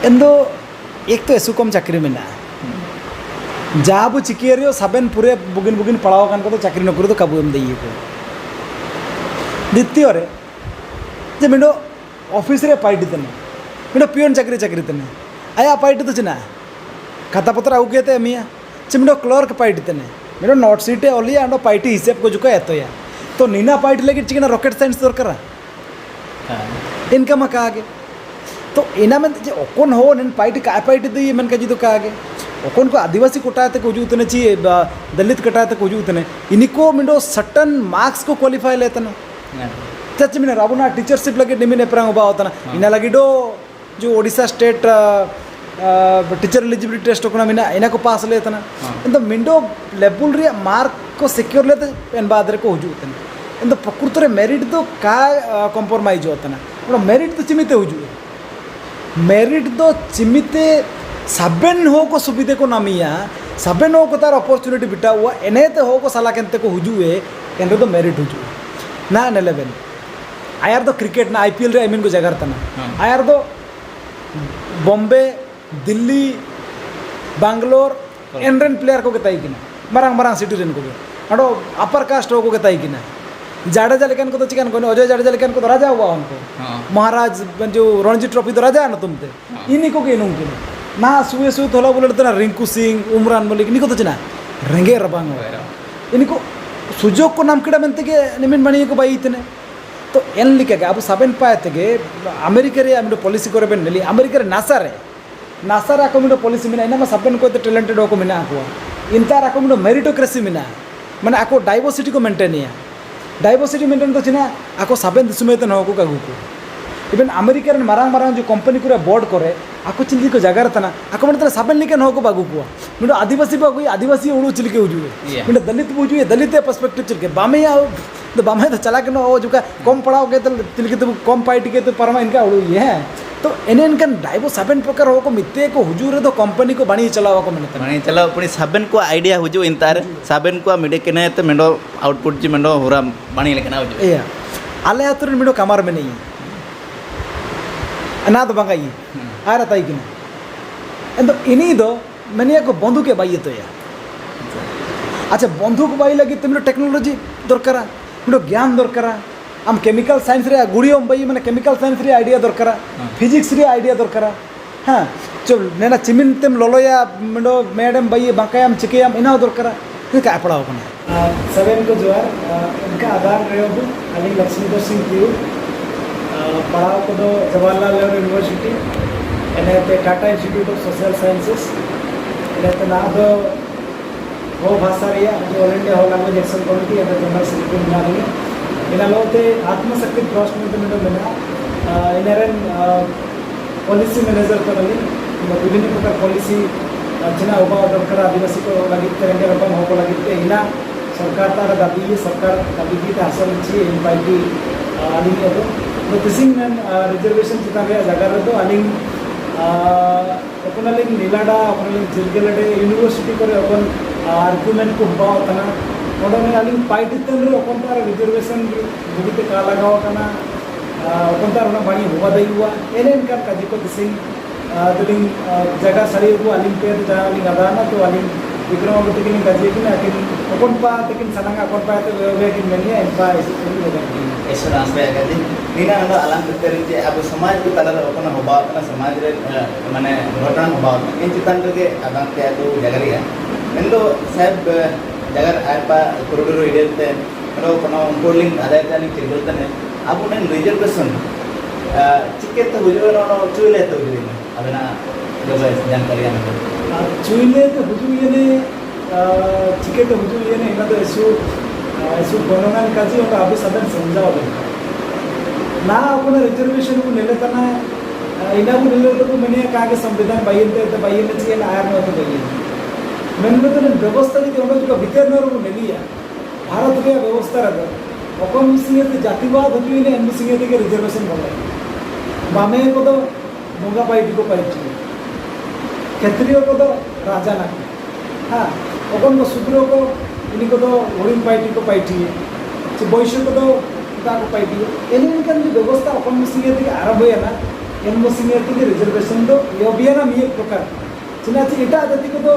इन दो एक तो एसु कम चाकरी में ना जहाँ वो चिकियो साबेन पूरे बुगिन बुगिन पढ़ाओ कान को तो चाकरी नौकरी तो काबू एम देइए को द्वितीय रे जे मिडो ऑफिस रे पाइटी तने मिडो पियोन चाकरी तने आया पाइटी तो चिना खाता पत्र आउ के ते मिया चिमडो क्लर्क पाइटी तने मिडो नोट सीटे ओलिया अंडो पाइटी हिसाब को जुका एतोया तो नीना पाइटी लगे चिकना रॉकेट साइंस दरकार इनका मका आगे तो इना में जे ओकोन हो नन पाइटी का पाइटी दई मन का जी तो का आगे ओकोन को आदिवासी कोटाते को जुतने ची दलित कोटाते को जुतने इनको मिडो सर्टन मार्क्स को क्वालिफाई लेतन चच मिने राबुना टीचरशिप लगे निमिने प्रांग बा होतना इना लगिडो जो Odisha state teacher eligibility test को मिना इना को पास लेतना इन मिंडो लेवल रे मार्क को सिक्योर लेते एन बादरे को हुजुतन इन प्रकृत रे मेरिट तो का कॉम्प्रोमाइज होतना मेरिट तो चिमिते हुजु मेरिट तो चिमिते साबेन हो को सुविधे को नामिया साबेन हो को तार अपॉर्चुनिटी बिटा हुआ एनेते हो को साला केनते को हुजुए एन तो मेरिट हुजु ना नेलेबेन आयार तो क्रिकेट ना आईपीएल रे आई मीन को जगह तना आयार तो बॉम्बे दिल्ली बैंगलोर एनरेन प्लेयर को केताई किना मरांग मरांग सिटी रेन को अडो अपर कास्ट हो को केताई किना जाडेजा लेकिन को तो चिकन को अजय जाडेजा लेकिन को तो राजा हुआ उनको महाराज जो रणजी ट्रॉफी तो राजा है ना तुमते इन्हीं को के नुंकिन ना सुए सुए थोड़ा बोले तो ना रिंकू सिंह उमरान मलिक इन्हीं को तो चिना रेंगे रबांग इनको सुजोग को नाम किड़ा बनते के निमिन बनी को बाई इतने तो एन लिखे अब साबेन पाए थे अमेरिका रे मिडो पॉलिसी करे बेन नेली अमेरिका रे नासा रे को मिडो पॉलिसी मिना इना में साबेन को टैलेंटेड हो को मिना को इंता को मिडो मेरिटोक्रेसी मिना माने आको डाइवर्सिटी को मेंटेन या डाइवर्सिटी मेंटेन तो चिना आको साबेन दिसुमे तो नको कागु को इवन अमेरिका रे मारांग मारांग जो कंपनी को बोर्ड करे आको चिल्ली को जगह तना आको मन साबेन लिखे नको बागु को मिडो आदिवासी बागु आदिवासी उड़ू चिलके हुजु मिडो दलित बुजु दलित पर्सपेक्टिव चिलके बामे या तो बामे तो चला के नो जो का कम पढ़ाओ के तो चिलके तो कम पार्टी के तो परमा इनका उड़ू ये है तो एने इनका डाइवो साबेन प्रकार हो को मित्ते को हुजु रे तो कंपनी को बाणी चलावा को मन बाणी चलाव पुनी साबेन को आइडिया हुजु इंतार साबेन को मिडे केने तो मेंडो आउटपुट जी मेंडो होरा बाणी लेकना हुजु ए आले आतुर मिडो कमार में नहीं ना तो बंगाई आरा ताई किना एंदो इनी दो मनिया को बंदूक के बाई तो या अच्छा बंदूक बाई लगी तो मिडो टेक्नोलॉजी दरकार मिडो ज्ञान दरकार आम केमिकल साइंस रे गुड़ियों बाई माने केमिकल साइंस रे आइडिया दरकार फिजिक्स रे आइडिया दरकार हाँ जो नेना चिमिन तेम लोलोया मिडो मैडम बाई बाकायाम चिकेयाम इना दरकार का पढ़ाओ कना सेवन को जोर इनका आधार रे हो अली लक्ष्मीधर सिंह की पढ़ाओ को तो जवाहरलाल नेहरू यूनिवर्सिटी एने Tata institute of social sciences एने ना दो वो भाषा रे जो ऑल इंडिया हो लैंग्वेज एक्शन कमिटी एने जनरल सेक्रेटरी बना रही इना लोते आत्मशक्ति ट्रस्ट में तो मेना इनरन पॉलिसी मैनेजर को लगी विभिन्न प्रकार पॉलिसी चिना उबा दरकार आदिवासी को लगी रेंगे रकम हो को लगी इना सरकार तार दाबी सरकार दाबी की हासिल छी इन पार्टी आलिंग तो तो किसिंग रिजर्वेशन चिता रे जगह रे तो आलिंग अपना लिंग नीलाडा अपना लिंग जिरगेलडे यूनिवर्सिटी करे अपन आर्गुमेंट को हुआ तना ओडो में आलिंग पार्टी तन रे अपन तार रिजर्वेशन बुगिते का लगाव कना अपन तार ना बाणी हुआ दई हुआ एने इनका काजी को किसिंग दलिंग जगह सारी को आलिंग पे जा आलिंग आदाना तो आलिंग विक्रम को तिकिन काजी कि लेकिन अपन पा तिकिन सनांगा अपन पा तो वे कि मेनिया इन पा ऐसा रास्ते आगे दिन नीना अंदर अलग करें जे अब समाज को तलर अपन होबा अपना समाज रे माने घटना होबा इन चितान के आदान के तो जगरिया मेंदो सब जगर आयपा कोरिडोर इडेलते नो कोनो कोलिंग आदायतानी चिरगलतने अब उन्हें रिजर्वेशन चिकेत हुजु नो चुले तो हुजु अबना जो जानकारी हमें चुले तो हुजु ये ने चिकेत हुजु ये ने इना तो ऐसु गणना काजी और अभी साधन समझाओ ना अपना रिजर्वेशन को ले लेता ना इना को ले लेता तो मैंने कहा कि संविधान बाइयते तो बाइयने चाहिए ना आयर में तो बाइयने मैंने तो व्यवस्था दी तो जो भीतर न को ले लिया भारत के व्यवस्था रहा अपन सिंह जातिवाद होती है एन सिंह के रिजर्वेशन बोला बामे को तो मोगा पार्टी को पार्टी क्षत्रिय को तो राजा ना हाँ अपन को शूद्र को इन्हीं को तो ओडिन पार्टी को पार्टी है वैश्य को तो को पार्टी है एने इनका जो व्यवस्था अपन सिंह आरंभ है ना एन मुसिंगे ते रिजर्वेशन दो योबियाना मिये प्रकार चिना ची एटा जाति को तो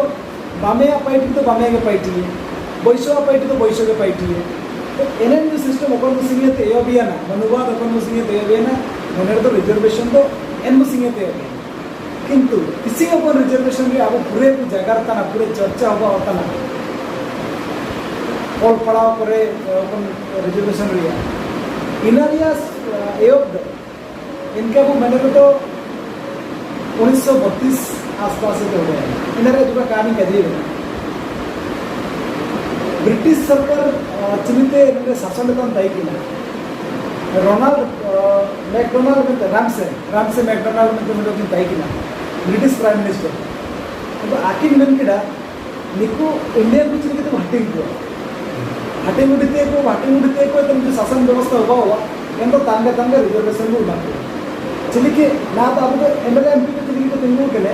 बामेया पाइटी तो बामेया के पाइटी है बैसोआ पाइटी तो बैसो के पाइटी है तो एनएन जो सिस्टम अपन मुसिंगे ते योबियाना मनुवाद अपन मुसिंगे ते योबियाना मनेर तो रिजर्वेशन दो एन मुसिंगे ते योबियाना किंतु किसी अपन रिजर्वेशन रे अब पूरे जगह तना पूरे चर्चा होगा होता ना ऑल पढ़ाओ करे अपन रिजर्वेशन रे इनारिया एयोब इनका वो मैंने तो 1932 आसपास से हो गया इनारिया जो कहानी कह दी ब्रिटिश सरकार चिन्हित इनके शासन तो तय किया रोनाल्ड मैकडोनाल्ड में रामसे मैकडोनाल्ड में जो तय किया ब्रिटिश प्राइम मिनिस्टर तो आकिन मन किड़ा निको इंडिया कुछ नहीं तो हटिंग उड़ते को तुम जो शासन व्यवस्था होगा एंड तो तांगे रिजर्वेशन को उड़ाते चलिए कि ना तो अब एमएलए एमपी को चलिए तो तिंगू के लिए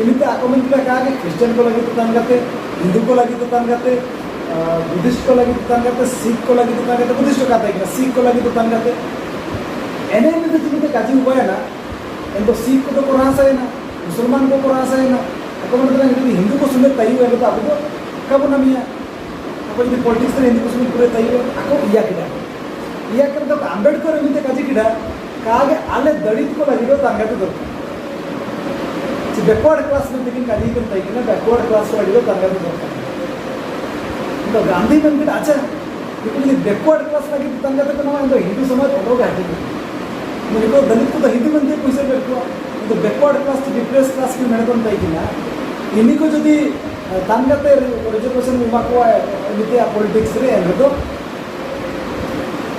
इनते आक्रमण किया कहा कि क्रिश्चियन को लगी तो तांगते हिंदू को लगी तो तांगते बुद्धिस्ट को लगी तो तांगते सिख को लगी तो तांगते बुद्धिस्ट का था सिख को लगी तो तांगते एने में तो चलिए काजी हुआ है ना एंड तो सिख को तो कोरासा है ना मुसलमान को कोरासा है ना आक्रमण करना हिंदू को सुनने तय हुआ तो अब तो कब ना मिया अब यदि पॉलिटिक्स में हिंदू को सुनने पूरे तय हुआ आको इया कर तो आंबेडकर एमते काजी किडा कागे आले दलित को लगी तो तांगा तो दरकार बैकवर्ड क्लास में लेकिन काजी कर तय किना बैकवर्ड क्लास को लगी तो तांगा तो दरकार तो गांधी में भी अच्छा लेकिन ये बैकवर्ड क्लास लगी तो तांगा तो ना तो हिंदू समाज लोग हटे मुझे को दलित को तो हिंदू में पैसे बैठो तो बैकवर्ड क्लास तो डिप्रेस क्लास में मैंने तो तय किना इन्हीं को यदि तांगाते रिजर्वेशन उमा को इनते पॉलिटिक्स रे एंड तो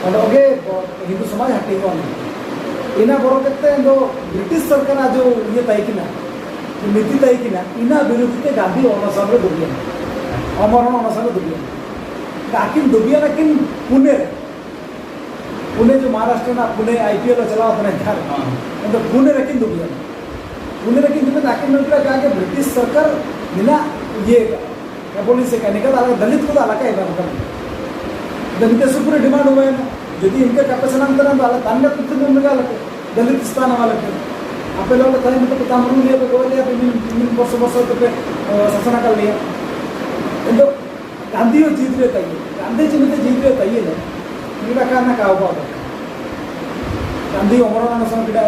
और हिंदू समाज हटेगा इना बरकते दो ब्रिटिश सरकार जो ये तय किना नीति तय किना इना विरोधी गांधी अनशन दुबिया अमरण अनशन दुबिया आकिन दुबिया लेकिन पुणे जो महाराष्ट्र ना पुणे IPL चला तो पुणे रखिन दुबिया आकिन मिलकर कहा कि ब्रिटिश सरकार बिना ये बोली से कहने का दलित को अलग है दलित से पूरे डिमांड हुआ है ना यदि इनके कपसनांतर तांगा कुछ दलित स्थान वाले आपे लोग तय मतलब तामरू लिया तो गोलिया तीन वर्ष तो शासन कर लिया तो गांधी जीत रहे तय गांधी जी में जीत रहे तय ना इनका कहना का हुआ गांधी अमरण अनशन किड़ा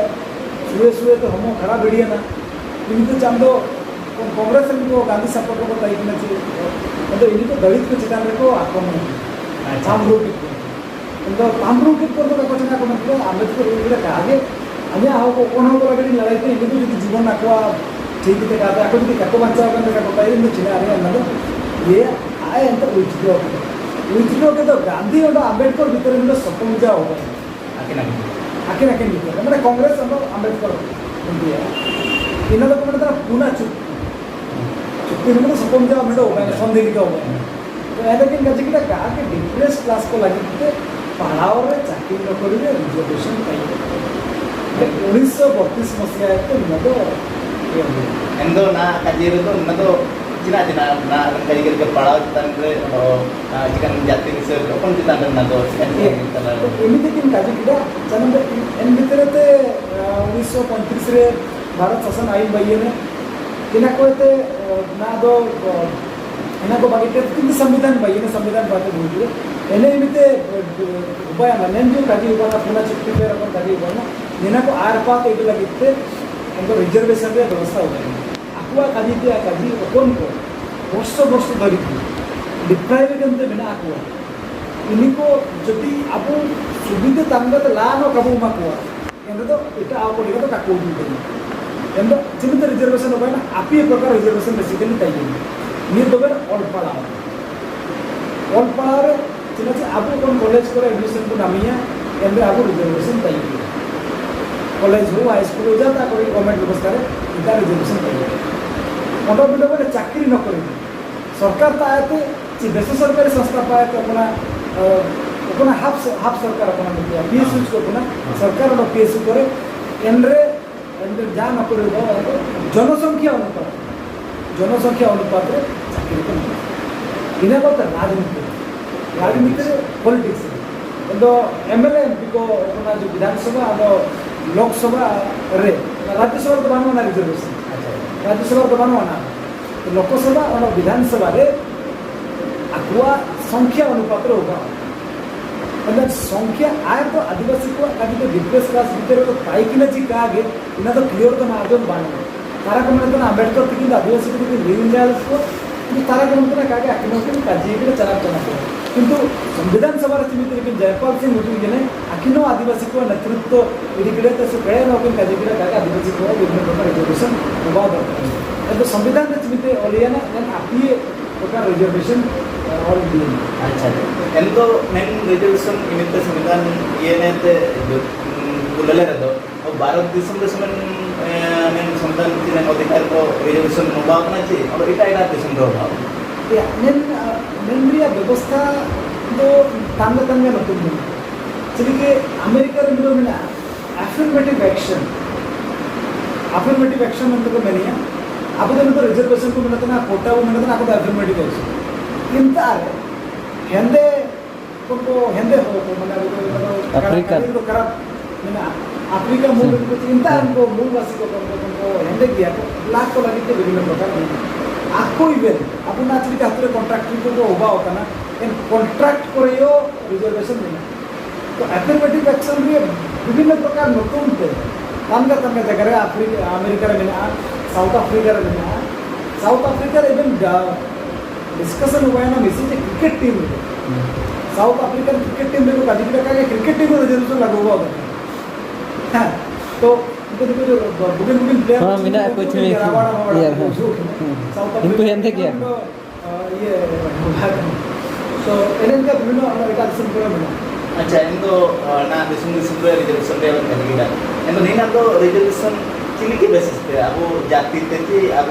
सुए तो हम खराब भिड़िए ना इनको चांदो कांग्रेस इनको गांधी सपोर्ट को तय करना चाहिए तो इनको दलित को चितान को आक्रमण तामरू के तो क्वेश्चन आक्रमण आंबेडकर आगे अने आओ कौन हो लगे लड़ाई तो इनको जो जीवन नाकुआ ठीक है कहते आको जो क्या बचाव करने चिना अरे अन्ना ये आए अंत उचित तो गांधी और आंबेडकर भीतर सपंजा होगा आकिन भीतर मैंने कांग्रेस आंबेडकर इन मैंने पुना चुक्ति तो सपंजा होगा संधि होगा तो लेकिन गजकिटा कहा कि डिप्रेस क्लास को लगे पढ़ाओ रे चाकरी नौकरी रे रिजर्वेशन पाई 1932 मसीहा तो नदो एंदो ना काजीर तो नदो चिना ना कई करके पढ़ाओ चितान रे चिकन जाति से अपन चितान रे नदो तो एमिते किन काजीकिटा चनंद एन भितरते 1935 रे भारत शासन आईन बइये ने किना कोते ना दो एना को बाकी किंतु संविधान बइये संविधान बात बोलिए एने इमिते उपाय नेंजु काजी उपाय पुना चिट्ठी पे अपन काजी उपाय निना को आर पात एगु लगिते एंको रिजर्वेशन रे व्यवस्था हो गई आकुआ काजी अपन को वर्ष धरि डिप्राइव करते बिना आकुआ इनको जति अब सुविधा तंगत ला न कबु माकुआ एंदो तो इटा आ पड़ेगा तो काको दिन एंदो चिन्हित रिजर्वेशन हो ना आपी प्रकार रिजर्वेशन बेसिकली तय ये तो ऑल पढ़ा रे चिन्ह अब कौन कॉलेज को एडमिशन को नामिया एंड अब रिजर्वेशन तय कॉलेज हो हाई स्कूल हो जाता कोई गवर्नमेंट व्यवस्था रे इटा रिजर्वेशन तय ऑटोमेटिक में चाकरी न करे सरकार ताते ची बेसरकारी संस्था पाए तो अपना हाफ सरकार अपना PSU को अपना सरकार और PSU करे एंड्रे जा न करे जनसंख्या अनुपात रे चाकरी को इना बात राजनीति पॉलिटिक्स तो MLA MP को अपना जो विधानसभा अब लोकसभा रे राज्यसभा तो बानो ना रिजर्वेशन अच्छा राज्यसभा तो बानो ना लोकसभा और विधानसभा रे आकुआ संख्या अनुपात रे होगा मतलब संख्या आय तो आदिवासी को काजी तो डिप्रेस क्लास भीतर तो पाई कि ना जी का आगे इना तो क्लियर तो ना आजम बानो तारा को मन तो ना अम्बेडकर तक आदिवासी को लिविंग जाल्स को तारा को मन तो ना कागे आकिनो के काजी के चला किंतु संविधान सभा समिति लेकिन जयपाल सिंह मुटुल जने आकिनो आदिवासी को नेतृत्व इडिकड़े तो से कहे ना काजी के कागे आदिवासी को विभिन्न प्रकार रिजर्वेशन होबा दरकार तो संविधान समिति ओलियाना आपी प्रकार रिजर्वेशन और दिए अच्छा एंतो नेन रिजर्वेशन इमित संविधान ये नेते जो बुलले रदो और भारत देशम देशमन नेन संविधान तिने अधिकार को रिजर्वेशन होबा ना ची और इटा इटा देशम रो या नेन व्यवस्था तो तंग नतुम चलिए अमेरिका रे मिना अफर्मेटिव एक्शन ಅಂತ को मेनिया अब तो रिजर्वेशन को मिलता ना कोटा को मिलता ना आपको अफर्मेटिव एक्शन इंत हेंदे को हेंदे हो को माने अफ्रीका तो खराब मिना अफ्रीका मूल को इंत को मूल वासी को हेंदे किया लाख को लगी के विभिन्न प्रकार आपको इवेल आपको नाचली का हाथ कॉन्ट्रैक्ट को होगा होता ना इन कॉन्ट्रैक्ट करियो रिजर्वेशन देना तो अफर्मेटिव एक्शन रे विभिन्न प्रकार नतुन थे तंग जगह अफ्रीका अमेरिका रे मेना साउथ अफ्रीका रे मेना साउथ अफ्रीका रे इवन डिस्कशन हुआ है ना message cricket team south African cricket team में काजी का क्रिकेट टीम में रिजर्वेशन लागू हुआ होता है तो देखो जो बुगिन प्लेयर हाँ मिना कुछ नहीं यार इनको हेंदे किया ये तो एनएन का विभिन्न इटा सिंपल में अच्छा इनको ना देशम रिजर्वेशन रे कलिदा एनो नीना तो रिजर्वेशन चिली के बेसिस पे अब जाति ते अब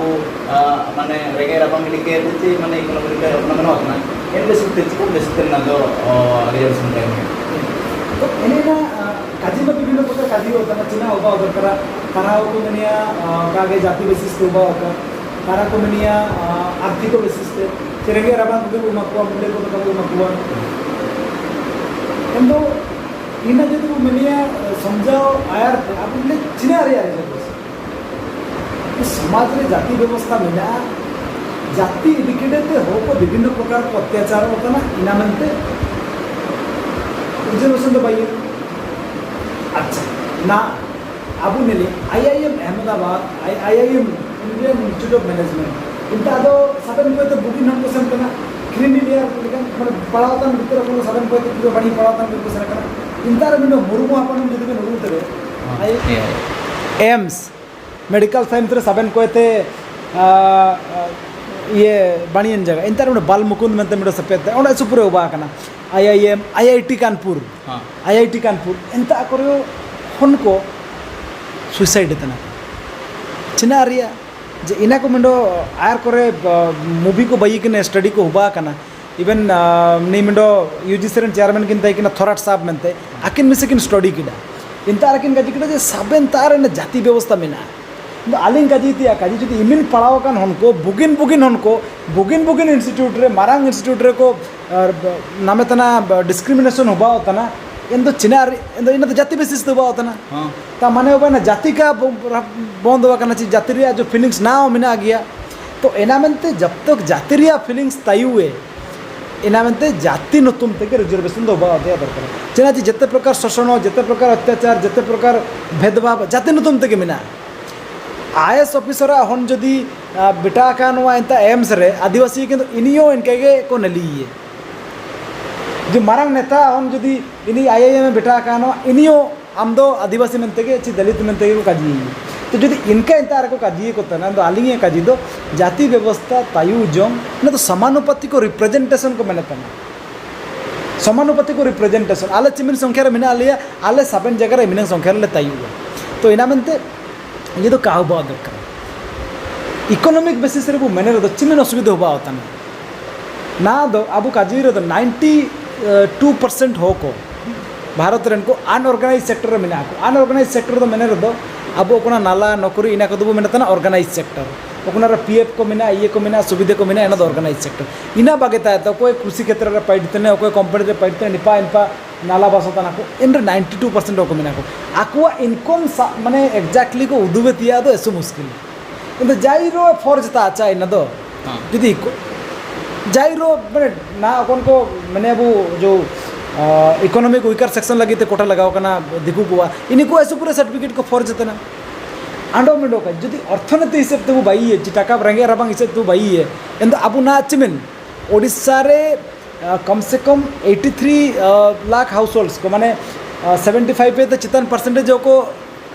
माने रेगे रापम लिके ते माने इकोनॉमिक का अपना मन होतना इन बेसिस ते को बेसिस ना तो रिजर्वेशन रे तो एनेना काजी में विभिन्न प्रकार काजी होता ना चिना होगा अगर करा कराओ को मनिया कागे जाति बेसिस पे होगा होगा करा को मनिया आर्थिक बेसिस पे चिरंगे रापम को मकुआ मुंडे को तो मकुआ एंदो इना जो तो मनिया समझाओ आयर आप ने चिना रे यार समाज रे जाति व्यवस्था में ना जाति इडिकेटेड हो को विभिन्न प्रकार को अत्याचार होता ना इना मनते रिजर्वेशन तो भाई अच्छा ना अब नेली IIM Ahmedabad IIM Indian institute of management इंता दो साबन को तो बुकिंग हमको सेम करना क्रिमिलियर लेकिन मतलब पढ़ाता भीतर को साबन को तो बड़ी पढ़ाता को सेम करना इंता रे मिनो मुरुमु आपन जदि में नरु तरे एम्स मेडिकल साइंस रे साबन को ते ये बाणियन जगह इंतर में बाल मुकुंद में मिडो सपेत ओंडे सुपुरे उबा कना आईआईएम आईआईटी कानपुर हां आईआईटी कानपुर इंता करो हन को सुसाइड तना चिना रिया जे इना को मिडो आयर करे मूवी को बई के स्टडी को उबा कना इवन नी मिडो यूजीसी रन चेयरमैन किन तय किना थोराट साहब मेनते आकिन मिसे किन स्टडी किडा इंता आकिन गाजी किडा जे साबेन तार ने जाति व्यवस्था मेना आलिंग काजी जुदी इमिन पढ़ाव कान हनको बुगिन हनको इंस्टीट्यूट रे मारांग इंस्टीट्यूट रे को नामे तना डिस्क्रिमिनेशन होबा होता ना इन तो चिना इन तो जाति बेसिस होबा होता ना हां ता माने होबा ना जाति का बंद होबा करना चाहिए जाति रे जो फीलिंग्स ना मिना गया तो एना मनते जब तक जाति रे फीलिंग्स तायुए एना मनते जाति नतुम तक रिजर्वेशन होबा होता दरकार चिना जी जते प्रकार शोषण जते प्रकार अत्याचार जते प्रकार भेदभाव जाति नतुम तक मिना आईएएस ऑफिसर हन जदि बेटा कान एंता एम्स रे आदिवासी किंतु इनियो इनके को नलिए जो मारंग नेता हन जदि इनी आईआईएम में बेटा कान इनियो आम दो आदिवासी मनते के ची दलित मनते को काजी तो जदि इनका इंतार को काजी को तना तो आलिंगे काजी दो जाति व्यवस्था तायु जोंग ना तो समानुपाति को रिप्रेजेंटेशन को मैंने तना समानुपाति को रिप्रेजेंटेशन आले चिमिन संख्या रे मिना लिया आले साबन जगह रे मिना संख्या रे तायु तो इना मनते ये तो कहा हुआ दरकार इकोनॉमिक बेसिस रे वो मैंने तो चिमिन असुविधा हुआ होता ना दो अब काजी रे तो 92% हो को भारत रेन को अनऑर्गेनाइज सेक्टर रे मिना को अनऑर्गेनाइज सेक्टर तो मैंने दो अब ओकना नाला नौकरी इना को दो मैंने तना ऑर्गेनाइज सेक्टर ओकना रे पीएफ को मिना ये को मिना सुविधा को मिना एना ऑर्गेनाइज सेक्टर इना बागेता है तो कोई कृषि क्षेत्र रे पाइटने कोई कंपनी रे पाइटने निपा इनपा नाला बसोतना को इन 92% को मेना को आकुआ इनकम माने एक्जाक्टली को उदुबे तिया दो एसो मुश्किल किंतु जाइरो फर्ज ता अच्छा इन दो जुदी जाइरो माने ना अपन को माने अब जो इकोनॉमिक वीकर सेक्शन लगी ते कोटा लगाओ कना दिकु को इनको ऐसे पूरे सर्टिफिकेट को फर्ज तना आंडो मिंडो का जुदी अर्थनीति हिसाब ते बाई है टाका रेंगे रबांग हिसाब ते बाई है एंद अबु ना चिमिन ओडिशा रे कम से कम 83 लाख हाउस होल्ड्स को माने 75 पे तो चितन परसेंटेज को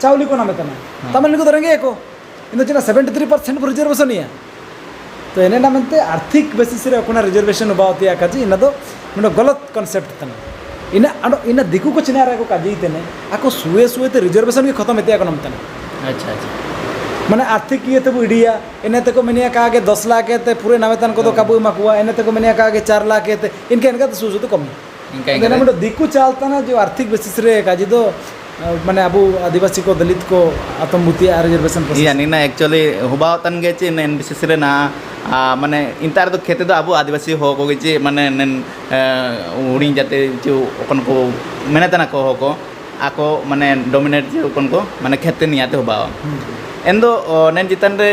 चावली को नाम तना तमिल को धरेंगे को इन चिना 73% रिजर्वेशन है तो एने नामते आर्थिक बेसिस रे कोना रिजर्वेशन बावती आकाजी इन दो मतलब गलत कॉन्सेप्ट तना इन दिकु को चिना रे को काजी तेने आको सुए सुए ते रिजर्वेशन के खत्म हेते को नाम तना अच्छा अच्छा माने आर्थिक ये तो इडिया इन्हें तक मैंने कहा कि 10 लाख के ते पूरे नामेतन को तो काबू मकुआ इन्हें तक मैंने कहा कि 4 लाख के ते इनका तो सूझो तो कम इनका मतलब दिक्कु चालता ना जो आर्थिक बेसिस रे काजी तो माने अबू आदिवासी को दलित को आत्मभूति रिजर्वेशन यानी ना एक्चुअली हुबावतन गे चे नेन बेसिस रे ना माने इंतार तो खेते तो अबू आदिवासी हो को गे माने नेन उड़ी जाते जो अपन को मैंने तना को हो को आको माने डोमिनेट जो अपन को माने खेते नहीं आते हुबाव एंदो नेन जितन रे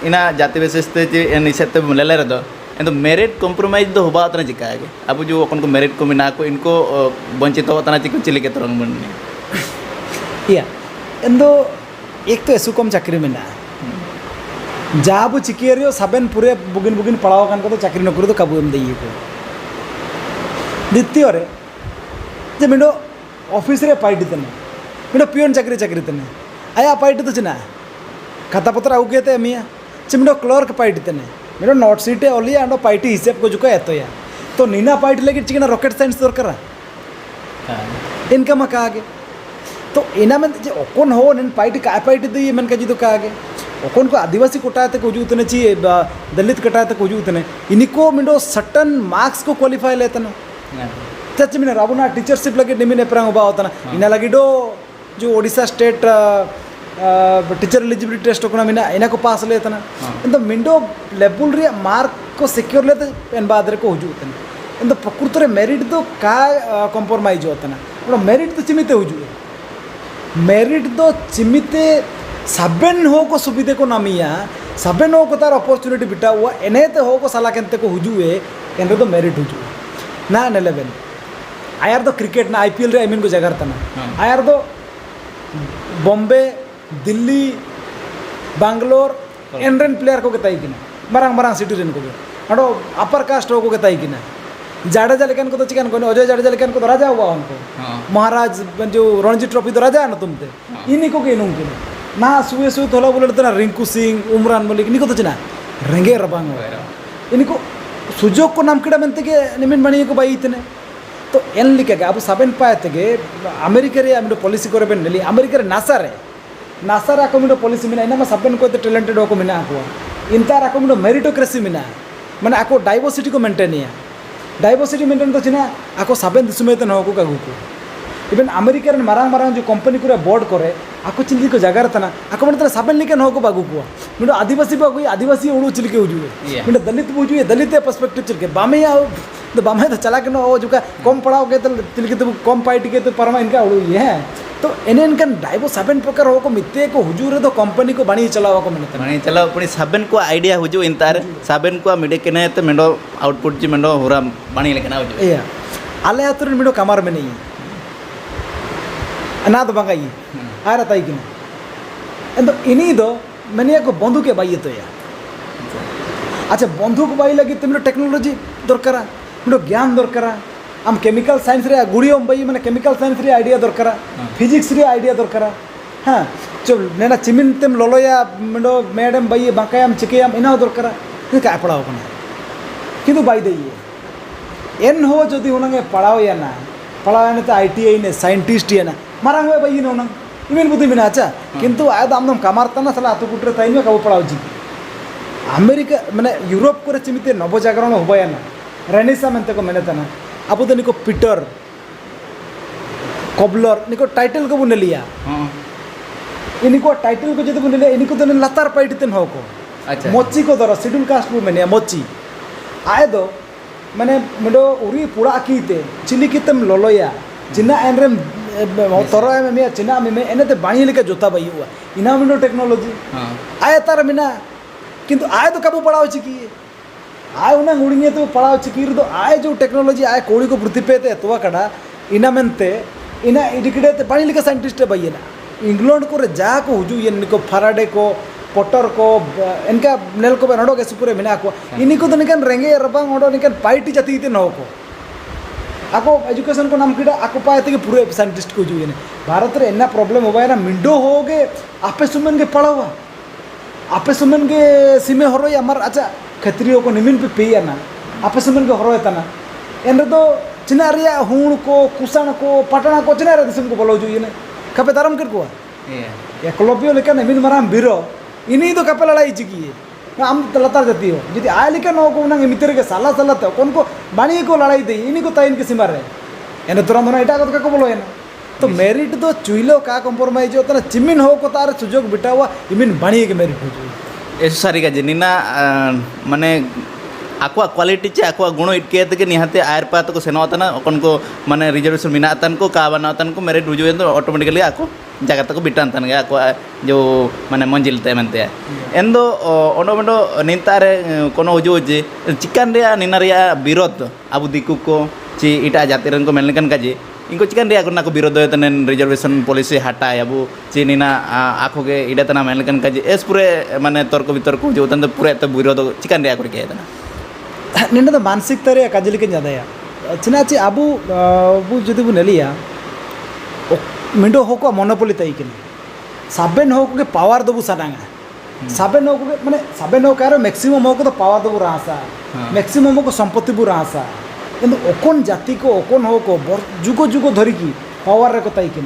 इना जाति बेसिस ते निसेते लेले रे दो एंदो मेरिट कॉम्प्रोमाइज दो हुबा तना चिका है अब जो अपन को मेरिट को मिना को इनको वंचित होतना चिको चिली के तरंग बन्ने या एंदो एक तो एसुकम चाकरी मिना जाबु चिकियरियो सबन पूरे बुगिन बुगिन पढ़ाओ कान को तो चाकरी नौकरी तो काबू एम देई को द्वितीय रे जे मिडो ऑफिस रे पाइटी तने मिडो पियोन चाकरी तने आया पाइटी तो चिना खाता पत्र आउ के मिया चिमडो क्लर्क पाइटी तने मेरे नोट सीटे ओली आंडो पाइटी हिसाब को जुका एतो या तो नीना पाइटी लगे चिकना रॉकेट साइंस दरकार इनका मका आगे तो इना में जे ओकोन हो नेन पाइटी का पाइटी दी मन का जिदो का आगे ओकोन को आदिवासी कोटाते को जुतने ची दलित कोटाते को जुतने इनको मिंडो सटन मार्क्स को क्वालिफाई लेतना सच में राबुना टीचरशिप लगे निमिने प्रांग बा होता ना इना लगी डो जो Odisha state teacher eligibility test को मिना इना को पास लेता ना इन मिंडो लेवल रे मार्क को सिक्योर लेते एन बाद रे को हुजू तने इन प्रकृत रे मेरिट तो का कॉम्प्रोमाइज होता ना मेरिट तो चिमिते हुजू मेरिट तो चिमिते सबन हो को सुविधे को नामिया सबन हो को तार अपॉर्चुनिटी बिटा हुआ एने ते हो को साला केनते को हुजूए एन तो मेरिट हुजू ना ने लेवल आयार तो क्रिकेट ना आईपीएल रे आई मीन को जगह तना आयार तो बॉम्बे दिल्ली बैंगलोर एनरेन प्लेयर को गताई किना मारांग मारांग सिटी रेन को अडो अपर कास्ट हो को गताई किना जाडेजा लेकिन को तो चिकन को अजय जाडेजा लेकिन को तो राजा हुआ उनको महाराज जो रणजी ट्रॉफी तो राजा ना तुमते इन्हीं को के नुंग ना सुए सुए थोड़ा बोले तो ना रिंकू सिंह उमरान मलिक इन्हीं को तो चिना रेंगे रबांग इन्हीं को सुजोग को नाम किड़ा बनते के निमिन बनी को बाई इतने तो एन लिखे अब सबन पाए थे अमेरिका रे मिडो पॉलिसी करे बेन नेली अमेरिका रे नासा रे मिडो पॉलिसी मिना इना सबन को टैलेंटेड हो को मिना को इंतार को मिडो मेरिटोक्रेसी मिना माने आको डाइवर्सिटी को मेंटेन या डाइवर्सिटी मेंटेन तो चिना आको सबन दिसुमेत न हो को कागु को इवन अमेरिका रे मारांग मारांग जो कंपनी को बोर्ड करे आको चिंदी को जगह तना आको मन सबन लिखे न हो को बागु को मिडो आदिवासी बागु आदिवासी उड़ू चिलके उजुए मिडो दलित बुजुए दलित पर्सपेक्टिव चिलके बामे आओ तो बामे तो चला के नो जो का कम पढ़ाओ के तो तिलके तो कम पाइट के तो परमा इनका उड़ू ये है तो एने इनका डाइवो सबन प्रकार हो को मित्ते को हुजूर तो कंपनी को बनी चलावा को मिनते बनी चलाव पुनी सबन को आइडिया हुजू इंतार सबन को मिडे केने तो मिडो आउटपुट जी मिडो हुरा बनी लेकना हुजू या आले आतुर मिडो कमार में नहीं अना तो बंगाई आरा ताई किना एंदो इनी दो मैंने को बंदूक के बाई तो या अच्छा बंदूक बाई लगी तो मिडो टेक्नोलॉजी दरकार मिडो ज्ञान दरकार आम केमिकल साइंस रे गुड़ियों बई मैंने केमिकल साइंस रे आइडिया दरकार फिजिक्स रे आइडिया दरकार हाँ चो नेना चिमिन तेम लोलोया मिडो मैडम बई बाकायाम चिकेयाम इना दरकार का पढ़ाओ कना किंतु बाई दई एन हो जदि उनगे पढ़ाओ या ना पढ़ाओ तो आईटीआई ने साइंटिस्ट या ना मारांग हुए बई ना इमेन बुद्धि मिना अच्छा किंतु आय दाम कमारता ना साला आतु कुटरे ताई में कबो पढ़ाओ जी अमेरिका माने यूरोप को चिमिते नवजागरण होबाया ना रेनेसा मनते को मेने तना अब तो निको पीटर कबलर निको टाइटल को बुने लिया इनको टाइटल को जदि बुने लिया इनको तो लतार पाइटतेन हो को अच्छा मोची को दरो शेड्यूल कास्ट को मेने मोची आए दो माने मिडो उरी पुड़ा कीते चिली कितम लोलोया चिना एन रेम तोरो में मे चिना में एनेते बाणी लेके जोता बाई हुआ इना मिनो टेक्नोलॉजी आए तार मिना किंतु आए तो कबू पढ़ाओ चिकी आए उन्हें उड़िए तो पढ़ाओ चिकी तो आए जो टेक्नोलॉजी आए कोड़ी को प्रतिपेते तो कड़ा इना मेनते इना इडिकड़े ते बाणी लेके साइंटिस्ट बाई ना इंग्लैंड को जा को हुजू ये निको फराडे को पोटर को इनका नेल को नड़ो के सुपुरे मिना को इनी को तो निकन रेंगे रबांग ओडो निकन पाइटी जाती ते नो को आको एजुकेशन को नाम किड़ा आको पाए थे पूरे साइंटिस्ट को जुए भारत रे इन्ना प्रॉब्लम होगा ना मिंडो हो गे आपे सुमन के पढ़ावा आपे सुमन के सीमे हरोय अमर अच्छा खत्रियों को निमिन पे पेया ना आपे सुमन के हरोय तना एन रे तो चिना रिया हुण को कुसाण को पटना को चिना रे दिसम को बोलो जुए ने कपे दारम कर को एकलव्य लेका निमिन माराम बिरो इनी तो कपे लड़ाई चिकी आम लतार जाती हो यदि आए लिखा नो को उन्हें मित्र के साला साला तो कौन को बाणी को लड़ाई दी इन्हीं को ताइन के सीमा रहे एने तुरंत होना इटा को बोलो है ना तो मेरिट तो चुइलो का कॉम्प्रोमाइज होता ना चिमिन हो को तार सुजोग बिटा हुआ इमिन बाणी के मेरिट हो जो ऐसा सारी का जिनिना माने आकुआ क्वालिटी चे आकुआ गुण इटके तक निहाते आयर पा तो को सेनो होता ना अपन को माने रिजर्वेशन मिना तन को का बना तन को मेरिट रुजु तो ऑटोमेटिकली आको जगह तक बिटान तन गया आको जो माने मंजिल ते मनते एन दो ओडो मंडो निंतारे कोनो हुजु जे चिकन रे निना रे विरोध अबु दिकु को ची इटा जाति रन को मेलकन काजे इनको चिकन रे को विरोध तन रिजर्वेशन पॉलिसी हटाय अबु ची निना आखो के इडा तना मेलकन काजे एस पूरे माने तर्क वितर्क जो तन पूरे तो विरोध चिकन रे को के तना निना तो मानसिक तरह काजल के ज्यादा चिना ची अबु बु जदि बु नेलिया मिंडो हो को मोनोपोली तई के साबेन हो के पावर दबु सानांगा साबेन हो के माने साबेन हो कार मैक्सिमम हो को तो पावर दबु रासा मैक्सिमम को संपत्ति बु रासा किंतु ओकोन जाति को ओकोन हो को जुगो जुगो धरी की पावर रे को तई के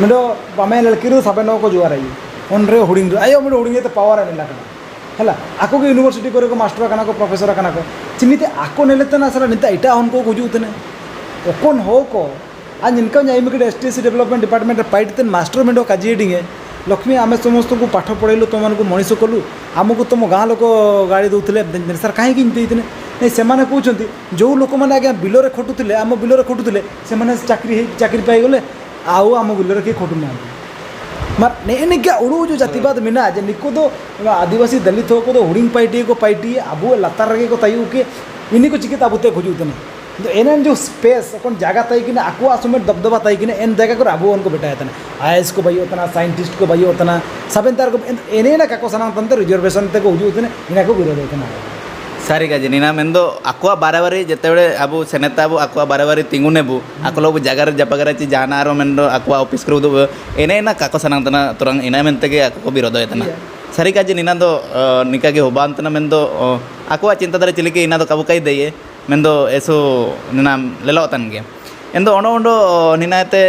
मिंडो बामे लड़की साबेन हो को जुआ रही ओन रे हुडिंग आयो मिंडो हुडिंग तो पावर ने लागना हला आको के यूनिवर्सिटी करे को मास्टर कना को प्रोफेसर कना को चिमिते आको नेले तना सरा निता इटा उनको गुजुतने ओकोन हो को आज इनका जाइम के एसटीसी डेवलपमेंट डिपार्टमेंट पाइट मास्टर मेडो काजी डिंगे लक्ष्मी आम समस्त को पाठ पढ़ेलु तुम को मनीष कलु आमको तुम गाँ लोक गाड़ी दौले सर कहीं नहीं से कहते जो लोक मैंने आज्ञा बिलरे खटुले आम बिलरे खटुले से चाकरी पाईगले आउ आम बिलरे किए खटुना नेनिका उड़ू जो जातिवाद मेना जे निको दो आदिवासी दलित हो को दो हुडिंग पाइटी आबू लातार रगे को तायु के इन्हीं को चिकित आबुते खोजुतने तो एन जो स्पेस अपन जगह तय कि आको समय दबदबा तय कि एन जगह को आबू उनको बेटा आईएएस को भाई होता साइंटिस्ट को भाई होता सबन तार को एने ना काको सना तंते रिजर्वेशन ते को हुजुतने इना को विरोध होता सारी का जिनिना मेंदो आकुआ बारे जेतेबे आबू सेनेता आबू आकुआ बारे तिंगुनेबू आको जगार जपगार ची जाना आरो मेंदो आकुआ ऑफिस को दो एने ना काको सनातना तुरंग इना मेनते के आको विरोध होता सारी का जिनिना दो निका के होबांतना मेंदो आकुआ चिंताधारा चिलिके इना दो काबू काई देये मेंदो एसो निना लेलोतन गे एंदो ओंडो ओंडो निनाते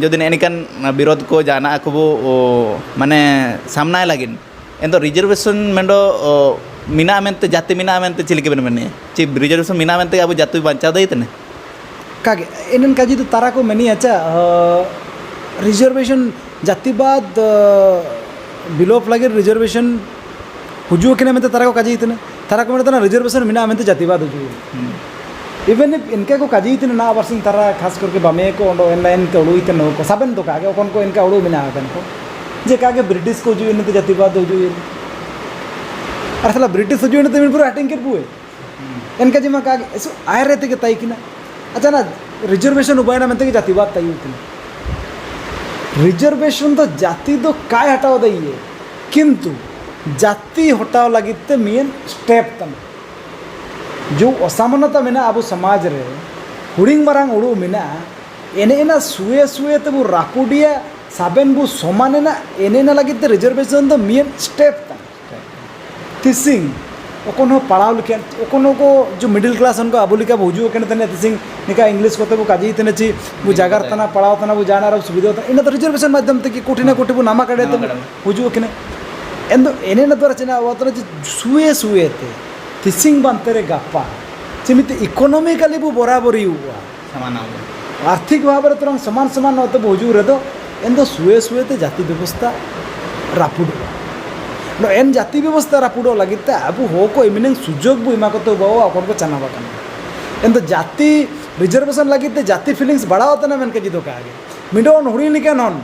जदि नेनिकन विरोध को जाना आको माने सामना लागिन एंदो रिजर्वेशन मेंदो मीना मेनते जाति मीना मेनते चिलिके बन मेने ची रिजर्वेशन मीना मेनते अब जाति बंचाव दैतने कागे एनन काजी तो तारा को मेनी अच्छा रिजर्वेशन जातिवाद बिलोप लगे रिजर्वेशन हुजू के मेनते तारा को काजी इतने तारा को मेनते ना रिजर्वेशन मीना मेनते जातिवाद हुजू इवन इनके को काजी इतने ना वर्षिंग तारा खास करके बामे को ओंडो एनलाइन के उड़ू इतने को साबन तो कागे ओकन को इनका उड़ू मीना आकन को जे कागे ब्रिटिश को हुजू इनते जातिवाद हुजू अरे साला ब्रिटिश हुजू इनते पूरा हटिंग कर बुए इनका जिमा कागे ऐसो आए रहते के तय किना अच्छा ना रिजर्वेशन उबायना मेनते के जातिवाद तय उतने रिजर्वेशन तो जाति तो काय हटाओ दइए किंतु जाति हटाओ लगिते मेन स्टेप तम जो असमानता मेना अब समाज रे हुडिंग मारांग उड़ू मेना एने एना सुए सुए ते बु रापुडिया साबेन बु समाने ना एने ना लगिते रिजर्वेशन तो मेन स्टेप तम तिसिंग ओकोनो पढ़ाव लिखे ओकोनो को जो मिडिल क्लास उनको अबुलिका बुझू के तने तिसिंग निका इंग्लिश कोते बु काजी तने ची बु जागर तना पढ़ाव तना बु जाना र सुविधा तना इन तो रिजर्वेशन माध्यम ते की कोठी ना कोठी बु नामा काढे तो बुझू के एंदो एने ना द्वारा चिना वतन सुए सुए ते तिसिंग बांतरे गप्पा जेमिति इकोनॉमिकली बु बराबरी हुआ समान आर्थिक भाव रे तुरंग समान समान होते बुझू रे तो एंदो सुए सुए ते जाति व्यवस्था रापुड नो एन जाति व्यवस्था रापुडो लगिते अब हो को इमिनेंग सुजोग बु इमा को तो बाओ अपन को चना बाकन एंदो जाति रिजर्वेशन लगे जाति फीलिंग्स बढ़ा होता ना मेनके जिदो का आगे मिडो हुड़ी निके नॉन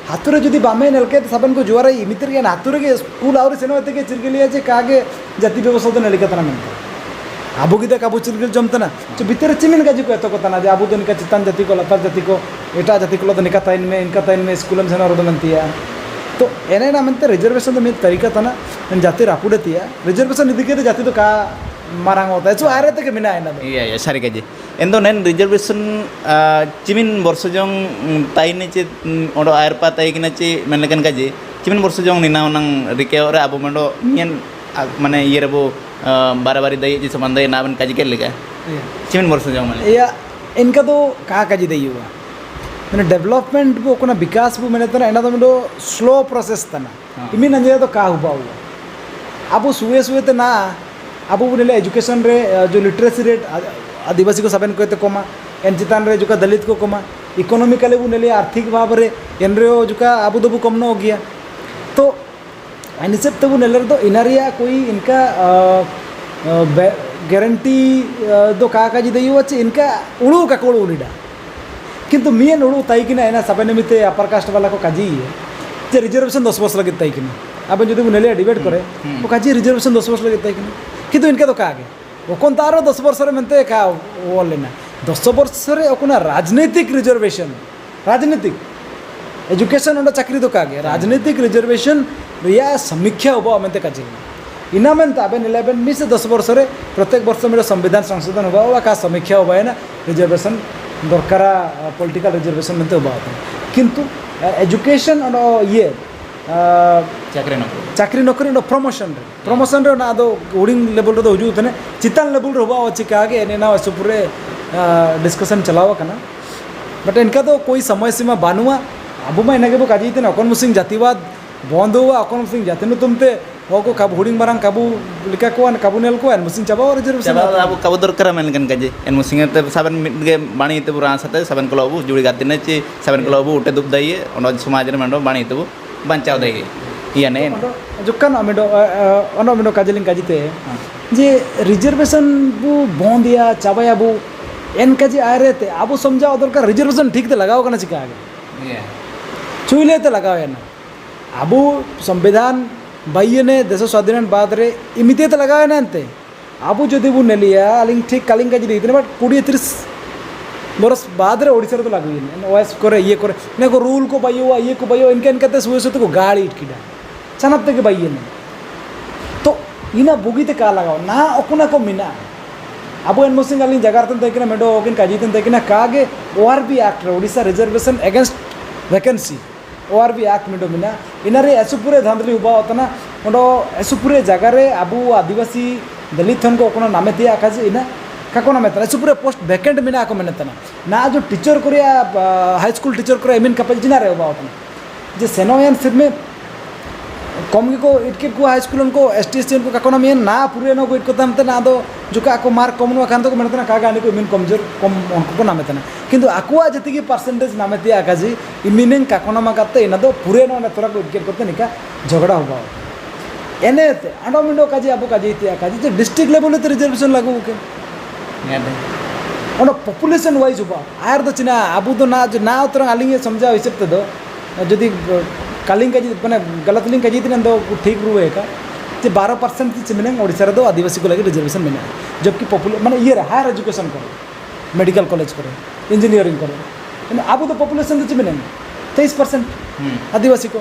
हाथुरे जुदी बामे नलके सबन को जुआर इमितर के हाथुरे के स्कूल और सेनो के चिरगिलिया जे कागे जाति व्यवस्था तो नलिकतना मेनके आबू गिदा काबू चिरगिल जमतना तो भीतर चिमिन गाजी को एतो कतना जे आबू तो निका चितान जाति को लतार जाति को एटा जाति को निका ताइन में स्कूल में सेनो रोद मनतिया तो एने ना मनते रिजर्वेशन तो मित तरीका तना जाति रापुडे तिया रिजर्वेशन निधि के जाति तो का मारांग होता है सो आरे तक मिना है ना iya sari kaji endo nen reservation cimin borsojong taine ce ondo air patai kina ce menlekan kaji cimin borsojong nina onang rike ora abu mendo nyen mane yerebo barabari dai ji samandai naben kaji ke lega cimin borsojong mane या इनका तो कहाँ काजी दई हुआ मैंने development वो कोना विकास वो मैंने तो ना तो मेरे स्लो प्रोसेस था ना इमिन अंजया तो कहाँ हुआ हुआ अब वो सुए तो ना अब वो नेले एजुकेशन रे जो लिटरेसी रेट आदिवासी को सबन को कोमा एन चितान रे जो का दलित को कोमा इकोनॉमिकली वो नेले आर्थिक भाव रे एन रे जो का आबू दबू कम न हो गया तो अनिसेप तो वो नेले तो इनारिया कोई इनका गारंटी दो का जी दई हुआ इनका उड़ू का कोड़ उड़ीडा किंतु मेन उड़ू तई किना एना सबन मिते अपर कास्ट वाला को काजी है जे रिजर्वेशन 10 वर्ष लगे तई किना अब जो नेले डिबेट करे वो काजी रिजर्वेशन 10 वर्ष लगे तई किना किंतु इनके तो कागे वो कौन तारो 10 वर्ष रे मनते का वो लेना 10 वर्ष रे ओकुना राजनीतिक रिजर्वेशन राजनीतिक एजुकेशन ओंडा चाकरी तो कागे राजनीतिक रिजर्वेशन रिया समीक्षा होबो मनते काजी इना मनते अबे 11 मिस 10 वर्ष रे प्रत्येक वर्ष मेरे संविधान संशोधन होबा का समीक्षा होबा है ना रिजर्वेशन दरकारा पॉलिटिकल रिजर्वेशन मनते होबा किंतु एजुकेशन और ये चाकरी नौकरी प्रमोशन रे ना दो उडिंग लेवल रे दो हुजू तने चितान लेवल रे होबा अछि कागे एने ना सुपुरे डिस्कशन चलावा कना बट इनका तो कोई समय सीमा बानुआ अब मैं इनके बो काजी तने अकोन मुसिंग जातिवाद बंद हुआ अकोन मुसिंग जाति न तुमते होको काबू हुडिंग मारंग काबू लिका को अन काबू नेल को एन मुसिंग चाबा रिजर्वेशन चाबा अब काबू दरकार मेनकन काजी एन मुसिंग ते सबन मिटगे बाणी ते पुरा साथे सबन को लबू जुड़ी गातिने चे सबन को लबू उठे दुब दई ओनो समाज रे मंडो बाणी ते बंचाव दई iya nen जुक्कन अमेडो ono अमेडो काजलिंग काजीते जे रिजर्वेशन बु बंद या चाबाया बु एन काजी आरे ते आबु समझाओ दरकार रिजर्वेशन ठीक ते लगाओ कना चिका आगे चुइले ते लगाओ ना आबु संविधान बाइयने देश स्वाधीन बाद रे इमिते ते लगाओ ना अंते आबु जदि बु नेलिया अलिंग ठीक कालिंग काजी देइतने बट 20-30 बरस बाद रे ओडिसा रे तो लागु इन ओएस करे ये करे ने को रूल को बाइयो ये को बाइयो इनके इनके सुए से तो को गाड़ी इटकिडा चनपते के बाइये ने तो इना बुगीते का लगाओ ना ओकुना को मिना अब एन मुसिंग अलिंग जगारतन तकिना मेडो ओकिन काजीतन तकिना कागे ORV act Odisha reservation against vacancy ORV act मेडो मिना इनारे एसुपुरे धांधली उबा होतना ओडो एसुपुरे जगह रे अबु आदिवासी दलित हन को ओकुना नामे दिया काजे इना kako na metana supure post vacant mina ako menetana na jo teacher korea high school teacher korea emin kapal jina re ba otna je senoyan फिर में कम को इटके को हाई स्कूल को एसटीएससी को kako na मेन ना पूरे न को इट को तमते ना दो जो का को मार्क कम न खान तो menetana कागा नि को मेन कमजोर कम उनको को ना metana किंतु आकुआ जति की परसेंटेज ना मेती आकाजी इमिनिंग kako na मकाते इना दो पूरे न तोरा को इटके करते निका झगड़ा होबा एने अंडो मिंडो काजी आबो काजी इति आकाजी जे डिस्ट्रिक्ट लेवल ते रिजर्वेशन लागू के ono population wise huba air do china abu do na utrang aling समझा हिसाब ते दो जदि कालिंग का माने गलत लिंक का जीतने दो ठीक रुए का जे 12% चिमिने ओडिसा दो आदिवासी को लगे रिजर्वेशन मिले जबकि पॉपुलर माने ये हायर एजुकेशन करो मेडिकल कॉलेज करो इंजीनियरिंग करो अब तो पॉपुलेशन तो चिमिने 23% आदिवासी को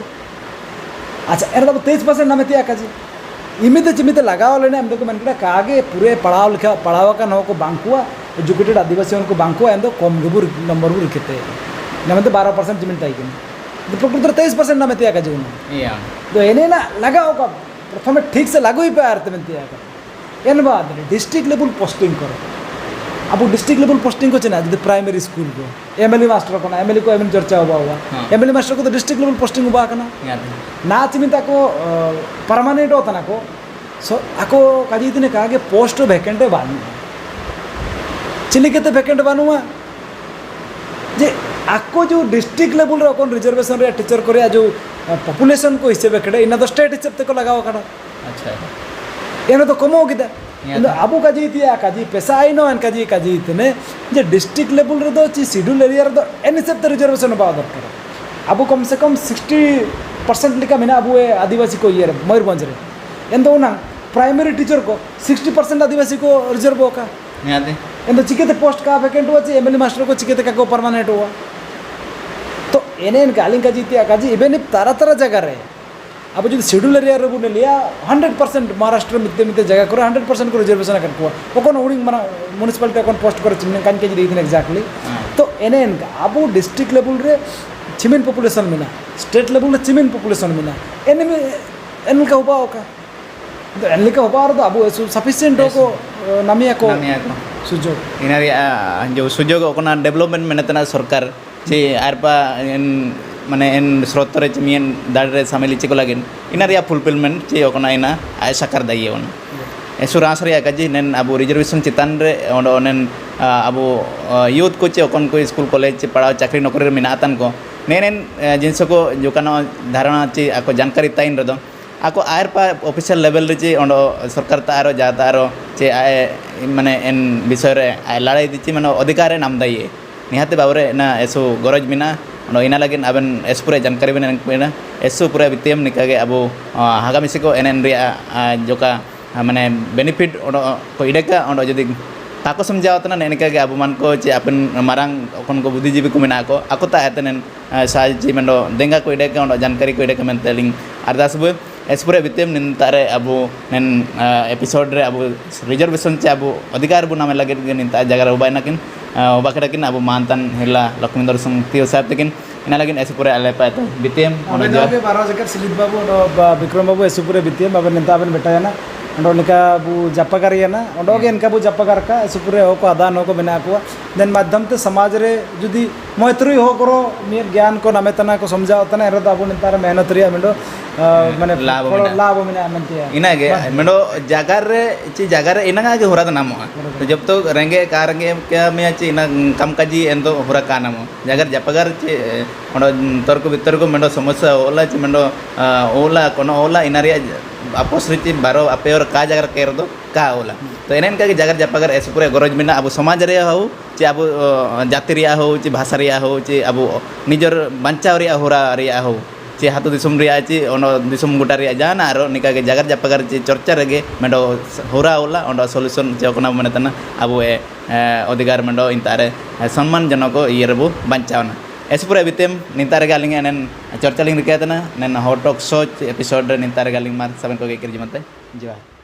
अच्छा एरा तो 23% ना मेतिया काजी इमिते चिमिते लगाओ लेने हम तो मन कागे पूरे पढ़ावा का नो को बांकुआ एजुकेटेड आदिवासी को बांकुआ एंदो कम गुबुर नंबर गुर केते नमते 12% चिमिन ताई के तो प्रकृतर 23% ना मेतिया काजी या तो एने ना लगाओ का प्रथम ठीक से लागू ही पे आरते मेतिया का एन बाद डिस्ट्रिक्ट लेवल पोस्टिंग करो अब डिस्ट्रिक्ट लेवल पोस्टिंग को चना जदि प्राइमरी स्कूल को एमएलए मास्टर को ना एमएलए को एमएन चर्चा हुआ एमएलए मास्टर को तो डिस्ट्रिक्ट लेवल पोस्टिंग हुआ कना ना चिमिता को परमानेंट होता ना को सो आको काजी इतने कहा कि पोस्ट वैकेंट बानु चिली के वैकेंट बानुआ जे आको जो डिस्ट्रिक्ट लेवल रे कोन रिजर्वेशन रे टीचर करे जो पॉपुलेशन को हिसाब वैकेंट इना तो स्टेट हिसाब ते को लगाओ कना अच्छा एने तो कमो किदा इndo abu kaji tia kaji pesa ino en kaji itne je district level re do chi schedule area re do any set reservation ba darkar abu kam se kam 60% lika mena abu e adivasi ko yer Mayurbhanj re endo na primary teacher ko 60% adivasi ko reserve hoka निहाते endo chikete post ka vacant huwa chi MLA master ko chikete ka ko permanent huwa तो N गालिंग का जीती काजी even तारा जगह रहे अब जो schedule area रे बुने लिया 100% महाराष्ट्र मिते जगह करो 100% को रिजर्वेशन कर को ओकोन उडिंग मना म्युनिसिपालिटी अकाउंट पोस्ट कर चिमन कान के जी एग्जैक्टली तो एन अब डिस्ट्रिक्ट लेवल रे चिमिन पॉपुलेशन मिना स्टेट लेवल रे चिमिन पॉपुलेशन मिना एन का हुआ का तो एन का हुआ तो अब सफिशिएंट को नामिया को सुजोग इनारी जो सुजोग ओकना डेवलपमेंट मेनतना सरकार जे आरपा माने इन स्रोत रे चिमियन दाड़ रे सामिल चिको लागिन इना रिया फुलफिलमेंट चे ओकना इना आय साकार दाइए ओन एसुरांस रे काजी नेन अबो रिजर्वेशन चितान रे ओनेन अबो यूथ को चे ओकन को स्कूल कॉलेज चे पढ़ाओ चाकरी नौकरी रे मिनातन को नेन जिनस को जो कानो धारणा चे आको जानकारी ताइन रे दो आको आरपा ऑफिशियल लेवल रे चे ओंडो सरकार तारो जातारो चे आय माने इन विषय रे आय लड़ाई दिची माने अधिकार रे नाम दाइए निहाते बाबरे ना एसो गरज मिना नो इना लगिन अबन एसपुरे जानकारी बिना एसो पूरा वित्तीयम निकागे अबो हागामिसी को एनएन रिया जोका माने बेनिफिट को इडेका ओंडो जदि ताको समझावतना नेनिकागे अबो मान को चे अपन मारांग ओकन को बुद्धिजीवी को मिना को आको ता एतनेन साजी मंडो देंगा को इडेका ओंडो जानकारी को इडेका मेंतेलिंग अरदास बो एसपुरे वित्तीयम निंतारे अबो नेन एपिसोड रे अबो रिजर्वेशन चे अबो अधिकार बु नामे लगे निंता जगह उबायनाकिन बाकड़ाकिन अब मानतान हिला लक्ष्मींदर सिंह तियो साहब तकिन इना लगिन ऐसे पूरे आले पाए तो बितियम ओने जो के 12 जकर सिलित बाबू विक्रम बाबू ऐसे पूरे बितियम अब नेता बन बेटा है ना अंडो निका बु जप्पगार है ना अंडो के इनका बु जप्पगार का ऐसे पूरे हो को आदान हो को बिना को देन माध्यम ते समाज रे जुदी मैत्री हो करो मेर ज्ञान को नामेतना को समझाओ तना रे बाबू नेता रे मेहनत रिया मिंडो माने लाभ मिना मनतिया इनागे मिंडो जागर रे ची जागर रे इनागा के होरा नामो तो जब तो रेंगे कारंगे क्या में ची इना कम काजी एंदो होरा का नामो जागर जप्पगार ची ओंडो तर्क बितर को मिंडो समस्या ओला ची मिंडो ओला कोनो ओला इनारिया आपस रीति बारो आपे और का जगह केर दो का ओला तो एनेन का जगह जपागर ऐसे पूरे गरज मिना अब समाज रे हो चे अब जाति रिया हो चे भाषा रिया हो चे अब निजर बंचाव रिया होरा रिया हो चे हाथो दिसुम रिया चे ओनो दिसुम गोटा रिया जाना आरो निका के जगह जपागर चे चर्चा रेगे मेडो होरा ओला ओंडो सॉल्यूशन चे ओकना मने तना अब अधिकार मेडो इंतारे सम्मान जनक ये रेबो बंचावना ऐसे पूरे बितेम निंतारे गालिंग एनन चर्चा लिंग रिकातना नेन हॉट टॉक शो एपिसोड निंतारे गालिंग मार सबन को के किरजिमते जवाहर